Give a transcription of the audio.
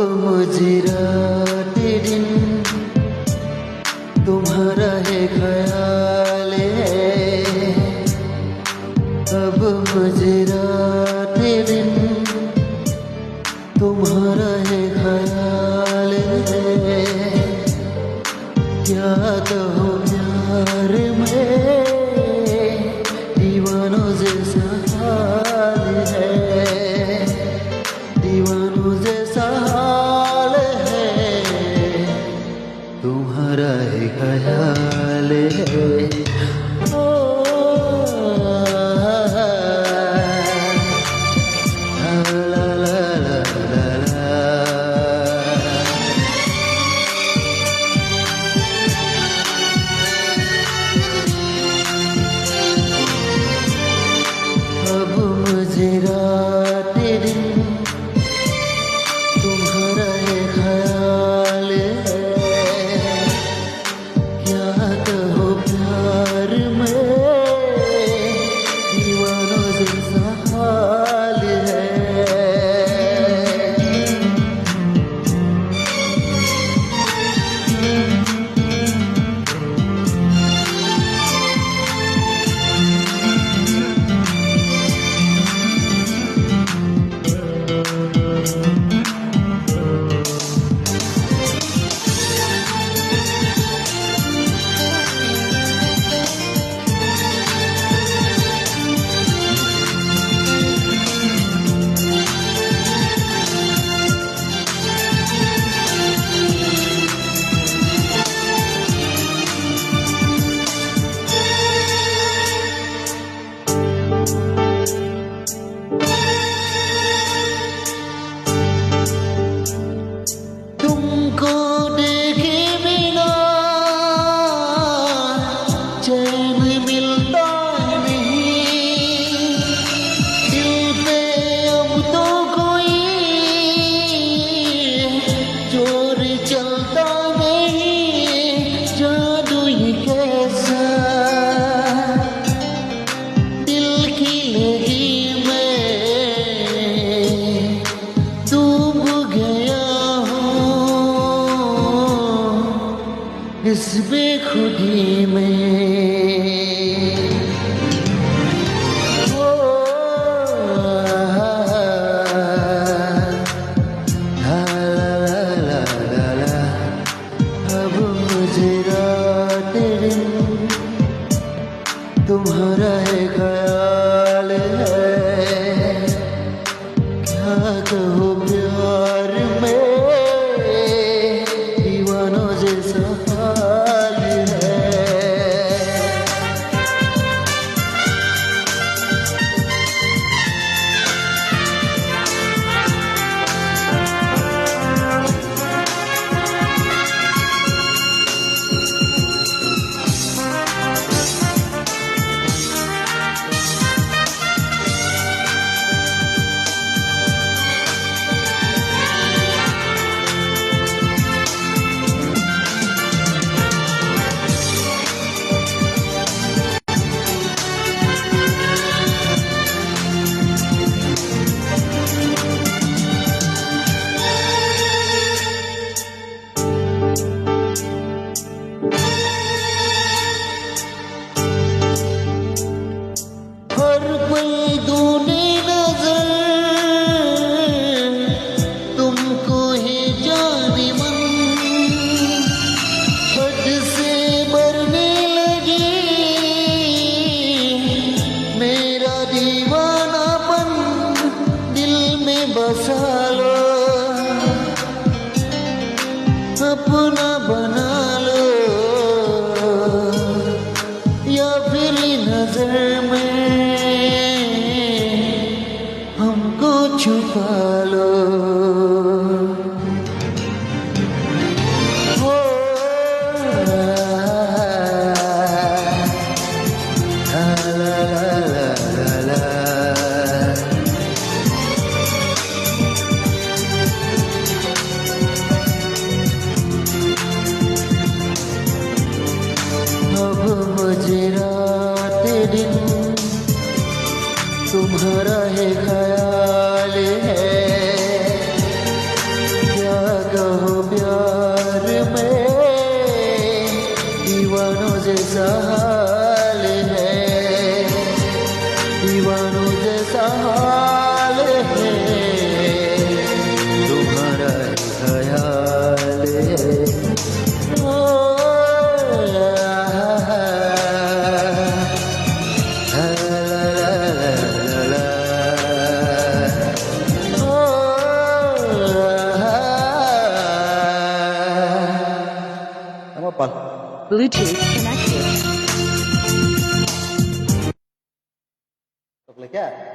मुझे रात दिन तुम्हारा है ख्याल है। अब मुझे रात दिन तुम्हारा है ख्याल है। क्या कहो प्यार में दीवानों जैसा हाल है, दीवानों जैसा हाल है, तुम्हारा है ख्याल है। ओ ला ला ला ला ला। अब मुझे रात दिन तुम्हारा है ख्याल है। क्या कहो प्यार में दीवानों जैसा हाल है। तुमको देखे बिना चैन मिलता नहीं। दिल पे अब तो कोई जोर चलता नहीं। जादू ये कैसा दिल की लगी में डूब गया इस बेखुदी में। ओ ला ला ला ला ला। अब मुझे रात दिन तुम्हारा है ख्याल है। क्या कहो प्यार में दीवानों जैसा हाल है। हर पल दूने नजर तुमको ही जाने मन हद से बढ़ने लगी मेरा दीवानापन। दिल में बसा लो अपना बना लो या फिर नजर में हमको छुपा लो। ओ ला ला ला ला ला। अब मुझे रात दिन तुम्हारा है ख्याल है। क्या जानू जैसा हाल है तुम्हारा ही ख्याल है ओ, Bluetooth connected. क्या